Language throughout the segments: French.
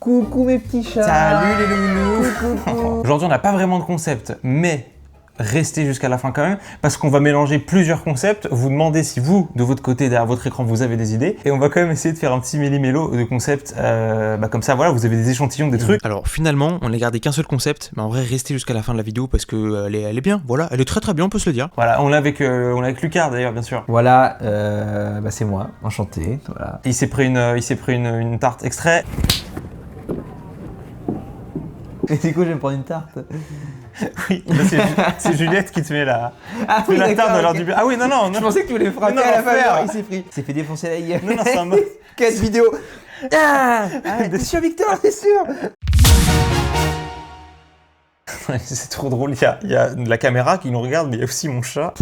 Coucou mes petits chats. Salut les loulous. Coucou. Aujourd'hui, on n'a pas vraiment de concept, mais restez jusqu'à la fin quand même, parce qu'on va mélanger plusieurs concepts. Vous demandez si vous, de votre côté, derrière votre écran, vous avez des idées. Et on va quand même essayer de faire un petit méli-mélo de concepts. Comme ça, voilà, vous avez des échantillons, des trucs. Alors finalement, on n'a gardé qu'un seul concept, mais en vrai, restez jusqu'à la fin de la vidéo parce que elle est bien, voilà. Elle est très très bien, on peut se le dire. Voilà, on l'a avec Lucas d'ailleurs, bien sûr. Voilà, c'est moi, enchanté. Voilà. Il s'est pris une tarte extrait. Et du coup, je vais me prendre une tarte. Oui, c'est Juliette qui te met la, Ah oui, la tarte dans l'heure du but. Ah oui, non. Je pensais que tu voulais frapper Non, à la frère. faveur. Il s'est pris. Il s'est fait défoncer la gueule. Non, c'est un mot. Quelle vidéo. T'es sûr, Victor, t'es sûr? C'est trop drôle, il y a la caméra qui nous regarde, mais il y a aussi mon chat.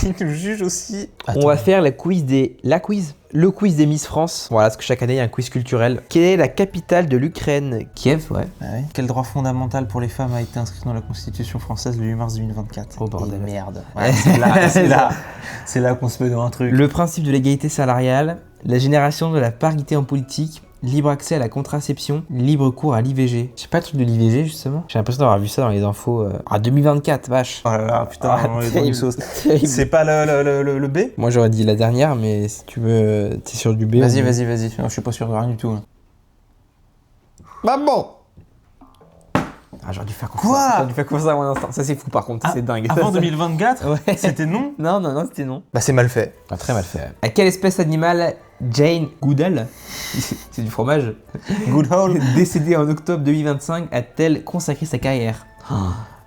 Il nous juge aussi. On va faire le quiz des Miss France. Voilà, parce que chaque année, il y a un quiz culturel. Quelle est la capitale de l'Ukraine? Kiev, ouais. Ah oui. Quel droit fondamental pour les femmes a été inscrit dans la Constitution française le 8 mars 2024? Oh bordel. Et merde. Ouais, c'est là qu'on se met dans un truc. Le principe de l'égalité salariale, la génération de la parité en politique, libre accès à la contraception, libre cours à l'IVG. Je sais pas le truc de l'IVG justement. J'ai l'impression d'avoir vu ça dans les infos. 2024, vache. Oh là là, putain, vraiment les bonnes sauces. Terrible. C'est pas le B? Moi j'aurais dit la dernière, mais si tu veux, t'es sur du B. Vas-y. Non, je suis pas sûr de rien du tout. Maman. Ah, j'aurais dû faire confiance. Quoi? J'aurais dû faire confiance à mon instinct. Ça c'est fou par contre, c'est dingue. Avant 2024? Ouais. C'était non? Non, c'était non. Bah c'est mal fait. Ah, très mal fait. À quelle espèce animale Jane Goodall, c'est du fromage, Goodall, décédée en octobre 2025, a-t-elle consacré sa carrière?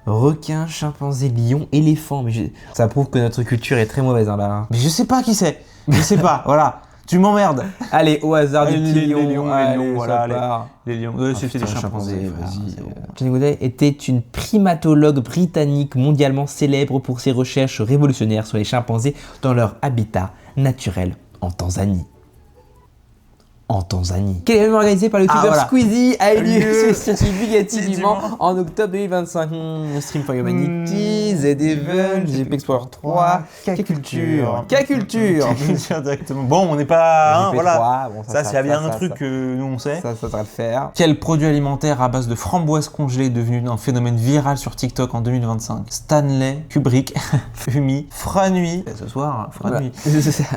Requin, chimpanzé, lion, éléphant. Mais ça prouve que notre culture est très mauvaise hein, là. Mais je sais pas qui c'est. Je sais pas, voilà. Tu m'emmerdes. Allez, au hasard des petits lions. Les lions, voilà. Part. Les lions. C'était des chimpanzés. Vas-y. Jane Goodall était une primatologue britannique mondialement célèbre pour ses recherches révolutionnaires sur les chimpanzés dans leur habitat naturel en Tanzanie. Quel événement organisé par le youtubeur voilà. Squeezie a eu lieu sur le Bugatti du du Mans en octobre 2025. Stream for Humanity, Z-Even, GP Explorer 3, K-Culture. K-Culture directement. Bon, on n'est pas... voilà. Bon, Ça, c'est bien un truc que nous, on sait. Ça va le faire. Quel produit alimentaire à base de framboises congelées est devenu un phénomène viral sur TikTok en 2025? Stanley, Kubrick, Fumi, Franui, ce soir, Franui,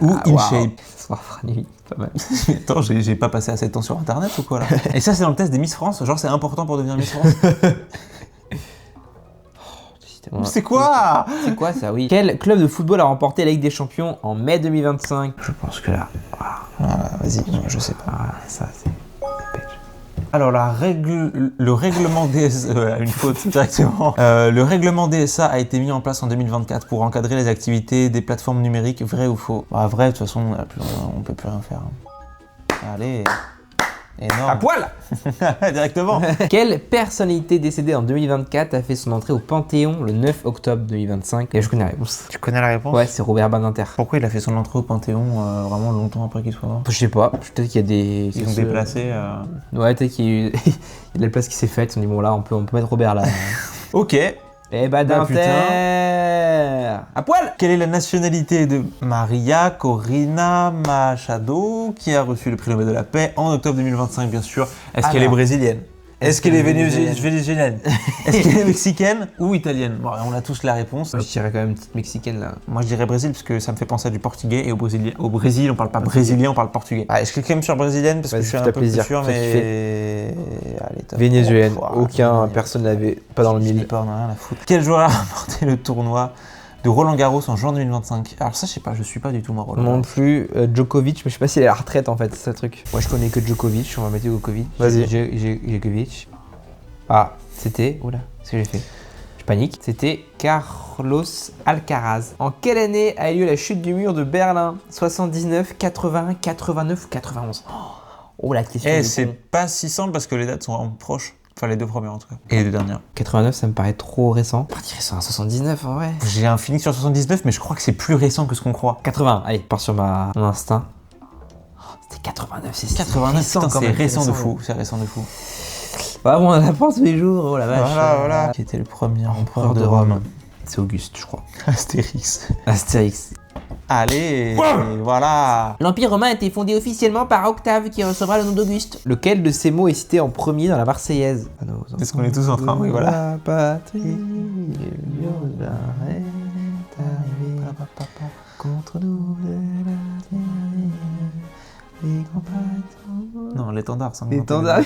ou InShape. Ce soir, Franui, pas mal. Attends, j'ai pas passé assez de temps sur internet ou quoi là? Et ça, c'est dans le test des Miss France, genre c'est important pour devenir Miss France? C'est quoi? C'est quoi ça, oui. Quel club de football a remporté la Ligue des Champions en mai 2025? Je pense que là... Vas-y, je sais pas. Ça, c'est... Alors le règlement DSA, une faute directement. Le règlement DSA a été mis en place en 2024 pour encadrer les activités des plateformes numériques, vrai ou faux? Vrai, de toute façon, on peut plus rien faire. Allez, énorme. À poil. Directement. Quelle personnalité décédée en 2024 a fait son entrée au Panthéon le 9 octobre 2025? Et je connais la réponse. Tu connais la réponse? Ouais, c'est Robert Badinter. Pourquoi il a fait son entrée au Panthéon vraiment longtemps après qu'il soit mort? Je sais pas, peut-être qu'il y a des... Ils ont déplacé. Ouais, peut-être qu'il y a eu... il y a de la place qui s'est faite, on dit bon là on peut mettre Robert là. Ok. Et Badinter à poil. Quelle est la nationalité de Maria Corina Machado qui a reçu le prix Nobel de la paix en octobre 2025 bien sûr? Est-ce qu'elle est brésilienne? Est-ce qu'elle est vénézuélienne? Est-ce qu'elle est mexicaine ou italienne? Bon, on a tous la réponse. Je dirais quand même une petite mexicaine là. Moi je dirais Brésil parce que ça me fait penser à du portugais et au Brésil on parle pas brésilien, on parle portugais. Est-ce que quand même sur brésilienne parce que je suis un peu plus sûr mais... Allez, top. Vénézuélienne, personne n'avait pas dans le milieu. On a rien à foutre. Quel joueur a remporté le tournoi de Roland Garros en juin 2025? Alors ça je sais pas, je suis pas du tout moi Roland. Non plus, Djokovic, mais je sais pas s'il est à la retraite en fait, c'est ça le truc. Moi je connais que Djokovic, on va mettre Djokovic. Vas-y. Djokovic. Ah, c'était... Oula, qu'est-ce que j'ai fait? Je panique. C'était Carlos Alcaraz. En quelle année a eu lieu la chute du mur de Berlin? 79, 81, 89, 91. Oh la question. C'est pas si simple parce que les dates sont vraiment proches. Enfin les deux premières en tout cas. Et les deux dernières. 89 ça me paraît trop récent. Partirait sur un 79 en vrai. J'ai un feeling sur 79 mais je crois que c'est plus récent que ce qu'on croit. 80, allez, part sur mon instinct. C'était 89, c'est 89, récent, c'est récent de fou. C'est récent de fou. Ah bon, on apprend tous les jours, oh la vache. Voilà. Qui était le premier empereur de Rome? C'est Auguste, je crois. Astérix. Allez, voilà. L'Empire romain a été fondé officiellement par Octave qui recevra le nom d'Auguste. Lequel de ces mots est cité en premier dans la Marseillaise? Est-ce qu'on est tous en train? Oui, voilà. La patrie, l'Union est arrivée contre nous de la tyrannie. Les campagnes. Non, l'étendard, ça. L'étendard.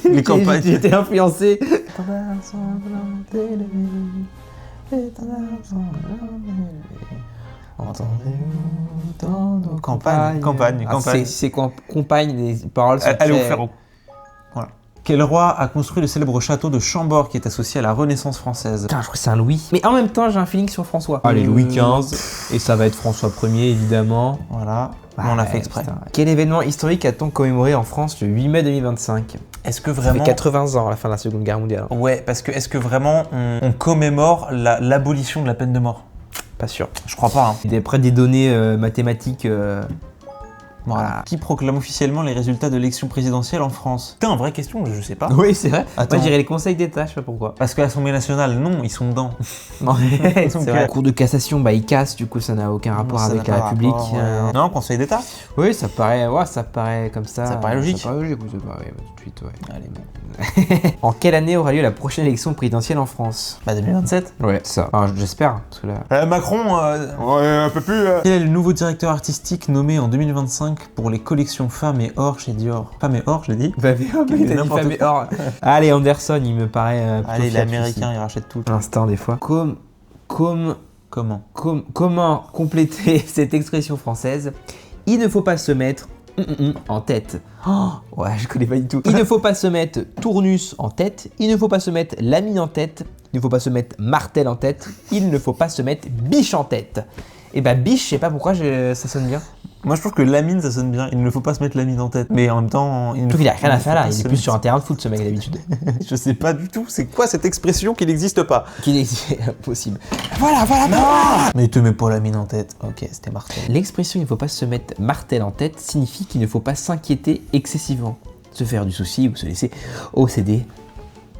Les campagnes. J'étais influencé. L'étendard sanglant élevé. L'étendard sanglant élevé. Entendez-vous dans nos Campagne. C'est compagne, les paroles sont Allez au très... ferro. Voilà. Quel roi a construit le célèbre château de Chambord qui est associé à la Renaissance française? Putain, je crois que c'est un Louis. Mais en même temps, j'ai un feeling sur François. Allez, Louis XV. Et ça va être François Ier, évidemment. Voilà. Bah, on l'a ouais, fait exprès. putain. Quel événement historique a-t-on commémoré en France le 8 mai 2025? Est-ce que Ça vraiment... fait 80 ans à la fin de la Seconde Guerre mondiale. Ouais, parce que est-ce que vraiment on commémore l'abolition de la peine de mort? Pas sûr. Je crois pas. Hein. D'après des données mathématiques... Voilà. Qui proclame officiellement les résultats de l'élection présidentielle en France? Putain, vraie question, je sais pas. Oui, c'est vrai. Attends. Moi, je dirais les conseils d'État, je sais pas pourquoi. Parce que l'Assemblée nationale, non, ils sont dedans. C'est vrai. La Cour de cassation, bah, il casse, du coup, ça n'a aucun rapport Ça avec n'a la pas République. rapport, ouais. Non, Conseil d'État. Oui, ça paraît comme ça. Ça paraît logique. Ça paraît logique, oui, ça paraît tout de suite, ouais. Allez, bon. En quelle année aura lieu la prochaine élection présidentielle en France? Bah 2027. Ouais, ça. Enfin, j'espère, parce que là... Macron, ouais, un peu plus... Quel est le nouveau directeur artistique nommé en 2025 pour les collections Femmes et Or chez Dior? Femmes et Or, je l'ai dit. Bah, t'as dit n'importe Femme et Or. Allez, Anderson, il me paraît plutôt Allez, fiable, l'américain, il rachète tout. aussi. L'instant, des fois. Comment? Comment compléter cette expression française? Il ne faut pas se mettre en tête. Oh, ouais, je connais pas du tout. Il ne faut pas se mettre tournus en tête. Il ne faut pas se mettre l'ami en tête. Il ne faut pas se mettre martel en tête. Il ne faut pas se mettre biche en tête. Et bah biche, je sais pas pourquoi ça sonne bien. Moi, je trouve que lamine, ça sonne bien. Il ne faut pas se mettre lamine en tête. Mais en même temps... Sauf qu'il a rien à faire là. Il est plus sur un terrain de foot, ce mec, d'habitude. Je sais pas du tout. C'est quoi cette expression qui n'existe pas? C'est impossible. Voilà. Mais il te met pas lamine en tête. Ok, c'était martel. L'expression il ne faut pas se mettre martel en tête signifie qu'il ne faut pas s'inquiéter excessivement, se faire du souci ou se laisser obséder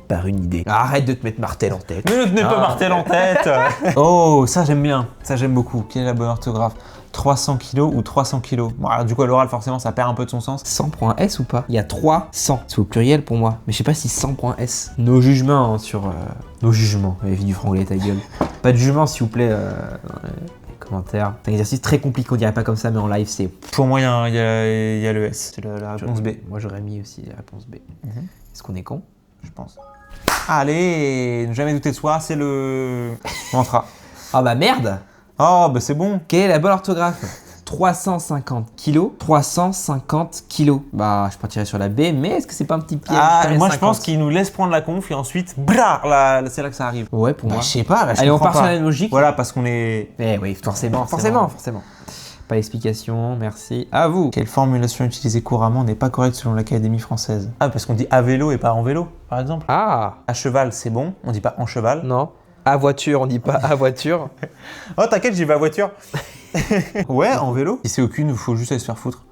par une idée. Arrête de te mettre martel en tête. Mais ne te mets pas martel en tête. Oh, ça j'aime bien. Ça j'aime beaucoup. Quelle est la bonne orthographe? 300 kilos ou 300 kilos? Bon, alors du coup à l'oral forcément ça perd un peu de son sens. 100 prend un S ou pas? Il y a 300. C'est au pluriel pour moi. Mais je sais pas si 100 prend un S. Nos jugements hein, sur... Nos jugements. Vie du franglais, ta gueule. Pas de jugement s'il vous plaît dans les commentaires. C'est un exercice très compliqué, on dirait pas comme ça, mais en live c'est... Pour moi il y a le S. C'est la réponse B. Moi j'aurais mis aussi la réponse B. Est-ce qu'on est con? Je pense. Allez, ne jamais douter de soi, c'est le mantra. Ah bah merde! Oh bah c'est bon. Quelle est la bonne orthographe? 350 kilos. 350 kilos. Bah, je partirais sur la B, mais est-ce que c'est pas un petit piège? Moi je pense qu'il nous laisse prendre la conf et ensuite, blah, là, c'est là que ça arrive. Ouais, pour Bah, moi. je sais pas, là, je Allez, on comprends part sur pas. la même logique. Voilà, parce qu'on est... Eh oui, forcément. Pas d'explication, merci. À vous. Quelle formulation utilisée couramment n'est pas correcte selon l'Académie française? Ah, parce qu'on dit à vélo et pas en vélo, par exemple. Ah, À cheval, c'est bon, on dit pas en cheval. non. À voiture, on dit pas à voiture. Oh, t'inquiète, j'y vais à voiture. Ouais, en vélo. Si c'est aucune, il faut juste aller se faire foutre.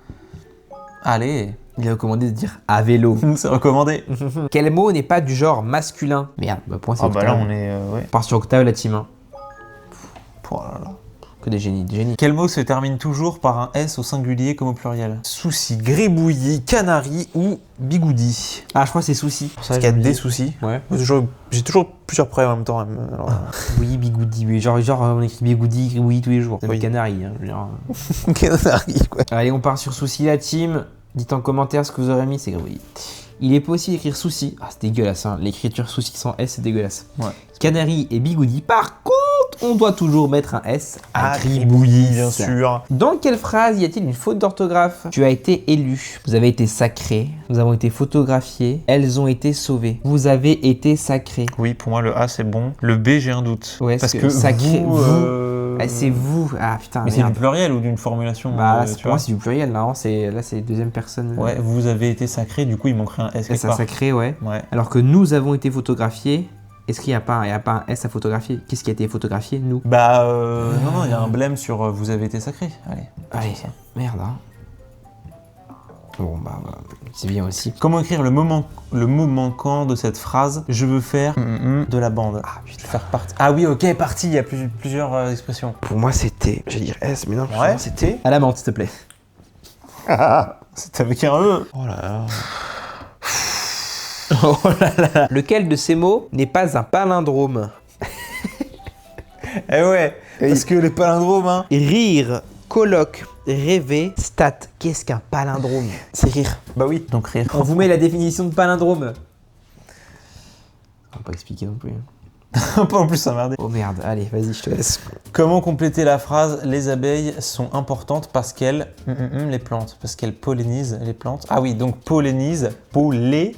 Allez, Il est recommandé de dire à vélo. c'est recommandé. Quel mot n'est pas du genre masculin? Merde, bah pour moi c'est Ah bah Octave. là, on est... ouais. On part sur Octave, la team. Hein. Oh là là. Que des génies. Quel mot se termine toujours par un S au singulier comme au pluriel? Souci, grébouillis, canari ou bigoudi? Ah, je crois que c'est souci. Parce qu'il y a des soucis. Ouais. J'ai toujours plusieurs prêts en même temps. Alors... Oui, bigoudi, oui. Genre, on écrit bigoudi, oui, tous les jours. C'est Oui. le canari. Hein, je veux dire. canari, quoi. Allez, on part sur souci, la team. Dites en commentaire ce que vous aurez mis, c'est oui. Il est possible d'écrire souci. Ah, c'est dégueulasse, hein. L'écriture souci sans S, c'est dégueulasse. Ouais. Canari et bigoudi. Par contre, on doit toujours mettre un S à gribouillis, bien sûr. Dans quelle phrase y a-t-il une faute d'orthographe? Tu as été élu. Vous avez été sacré. Nous avons été photographiés. Elles ont été sauvées. Vous avez été sacré. Oui, pour moi, le A, c'est bon. Le B, j'ai un doute. Ouais, parce que sacré. vous... Ah, c'est vous. Ah putain. Mais c'est merde. du pluriel ou d'une formulation Bah, tu pour moi, vois. c'est du pluriel. Là, c'est deuxième personne. Ouais, vous avez été sacré, du coup, il manquerait un S S quelque à part. sacré, ouais. Ouais. Alors que nous avons été photographiés. Est-ce qu'il n'y a pas un S à photographier? Qu'est-ce qui a été photographié? Nous. Bah, non, il y a un blême sur vous avez été sacré. Allez. Allez, merde. Hein. Bon, bah, c'est bien aussi. Comment écrire le mot manquant de cette phrase? Je veux faire de la bande. Ah, je vais faire partie. Ah oui, ok, partie. Il y a plusieurs expressions. Pour moi, c'était. J'allais dire S, mais non, Ouais, c'était. À la menthe, s'il te plaît. C'est avec un E. Oh là là. Oh là là. Lequel de ces mots n'est pas un palindrome? Eh ouais, parce que les palindromes, hein. Rire, colloque, rêver, stat. Qu'est-ce qu'un palindrome? C'est rire. Bah oui, donc rire. On vous met la définition de palindrome. On va pas expliquer non plus. Pas en plus s'emmerder. Oh merde, allez, vas-y, je te laisse. Comment compléter la phrase? Les abeilles sont importantes parce qu'elles les plantes, parce qu'elles pollinisent les plantes. Ah oui, donc pollinisent,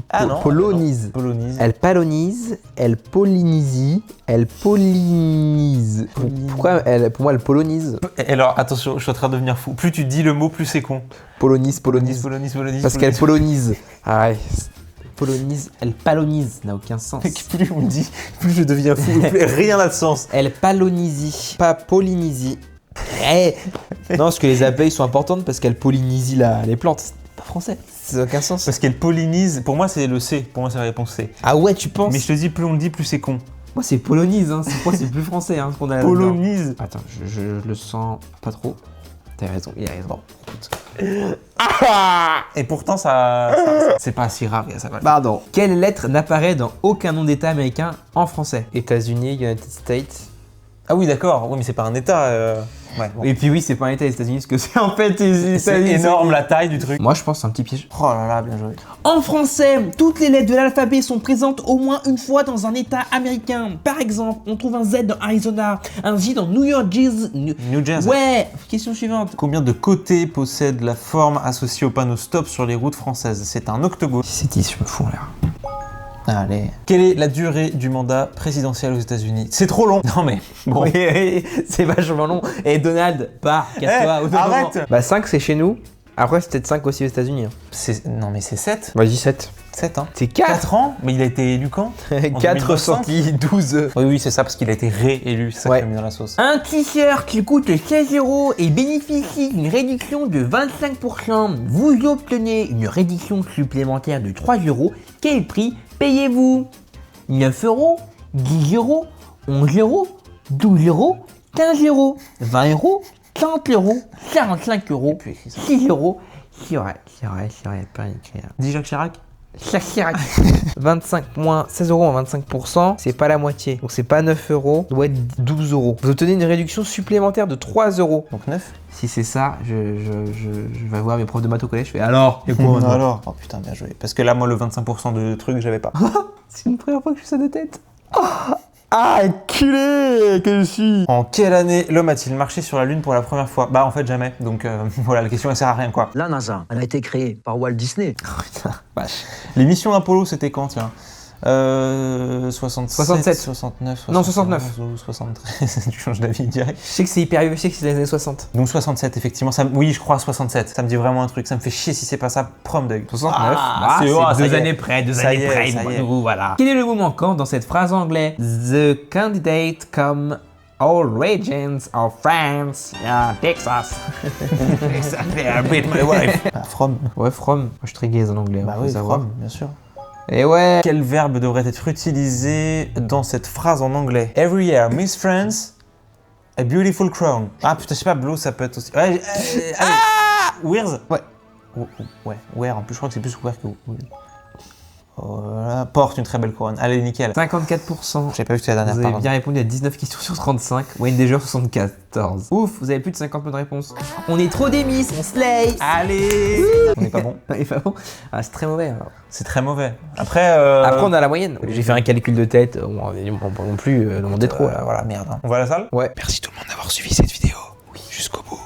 ah non. Polonise. Polonise. Elle palonise, elle pollinisie, elle pollinise. Pourquoi elle, pour moi, elle polonise? Et alors, attention, je suis en train de devenir fou. Plus tu dis le mot, plus c'est con. Polonise. Parce qu'elle polonise. Ah ouais. Polonise, elle palonise, n'a aucun sens. Plus on me dit, plus je deviens fou. Rien n'a de sens. Elle pallonisie, pas pollinisie. Eh non, parce que les abeilles sont importantes parce qu'elles pollinisent les plantes. C'est pas français, ça n'a aucun sens. Parce qu'elles pollinisent, pour moi c'est le C, pour moi c'est la réponse C. Ah ouais, tu penses? Mais je te dis, plus on le dit, plus c'est con. Moi c'est polonise, hein. Pour moi c'est plus français hein, ce qu'on a là-dedans. Polonise. Attends, je le sens pas trop. T'as raison, il a raison. Bon, écoute. Et pourtant c'est pas si rare, ça va. Pardon. Quelle lettre n'apparaît dans aucun nom d'État américain en français? États-Unis, United States. Ah oui, d'accord. Oui, mais c'est pas un État. Ouais, bon. Et puis oui, c'est pas un État, les États-Unis, parce que c'est en fait C'est énorme la taille du truc. Moi, je pense que c'est un petit piège. Oh là là, bien joué. En français, toutes les lettres de l'alphabet sont présentes au moins une fois dans un état américain. Par exemple, on trouve un Z dans Arizona, un J dans New York, New Jersey. Ouais, question suivante. Combien de côtés possède la forme associée au panneau stop sur les routes françaises? C'est un octogone. C'est 10, je me fous en l'air. Allez. Quelle est la durée du mandat présidentiel aux États-Unis? C'est trop long. Non mais bon. Oui, c'est vachement long. Et Donald, casse-toi. Arrête. Bah 5 c'est chez nous. Après c'est peut-être 5 aussi aux États-Unis. Non mais c'est 7. Vas-y 7. 7 hein. C'est 4. 4 ans? Mais il a été élu quand? 4 sorties, 12. Oui, c'est ça, parce qu'il a été réélu. C'est ça Ouais. qui a mis dans la sauce. Un t-shirt qui coûte 16 € et bénéficie d'une réduction de 25%. Vous obtenez une réduction supplémentaire de 3 €. Quel prix payez-vous? 9 €, 10 €, 11 €, 12 €, 15 €, 20 €, 30 €, 45 €, 6 €. C'est vrai, pas écrit. Dis Jacques Chirac? Jacques Chirac. 25 moins 16 € en 25%, c'est pas la moitié. Donc c'est pas 9 €, ça doit être 12 €. Vous obtenez une réduction supplémentaire de 3 €. Donc 9. Si c'est ça, je vais voir mes profs de maths au collège, je fais alors, et quoi maintenant? Alors. Oh putain, bien joué. Parce que là, moi, le 25% de trucs, j'avais pas. C'est une première fois que je fais ça de tête. Ah, culé que je suis. En quelle année l'homme a-t-il marché sur la Lune pour la première fois? Bah en fait jamais, donc voilà, la question elle sert à rien quoi. La NASA, elle a été créée par Walt Disney. Oh putain, vache. Les missions Apollo c'était quand tiens? 67, 67. 69, Non, 69. Ou 73, tu changes d'avis direct. Je sais que c'est hyper vieux, je sais que c'est les années 60. Donc 67 effectivement, oui je crois 67, ça me dit vraiment un truc, ça me fait chier si c'est pas ça, prom dog. 69. c'est 2 années près, 2 Ça y années est, près, ça y est. voilà. Quel est le mot manquant dans cette phrase anglaise? The candidate come all regions of France, Texas. my wife. From. Ouais, from. Moi, je suis très gaze en anglais. Bah faut oui, savoir. from, bien sûr. Et ouais. Quel verbe devrait être utilisé dans cette phrase en anglais? Every year, Miss France, a beautiful crown. Ah putain, je sais pas, blow ça peut être aussi. Ouais, allez. Wears? Ouais. Ouais, wear, en plus je crois que c'est plus wear que voilà. Porte une très belle couronne. Allez, nickel. 54%. J'ai pas vu que c'était la Vous dernière, avez pardon. bien répondu à 19 questions sur 35. Wayne Deger 74. Ouf, vous avez plus de 50 bonnes réponses. On est trop des miss, on slay. Allez. On est pas bon. Et pas bon. Ah, c'est très mauvais. Alors. C'est très mauvais. Après, Après, on a la moyenne. J'ai fait un calcul de tête. On va non plus demander trop. Là. voilà, merde. On va à la salle? Ouais. Merci tout le monde d'avoir suivi cette vidéo jusqu'au bout.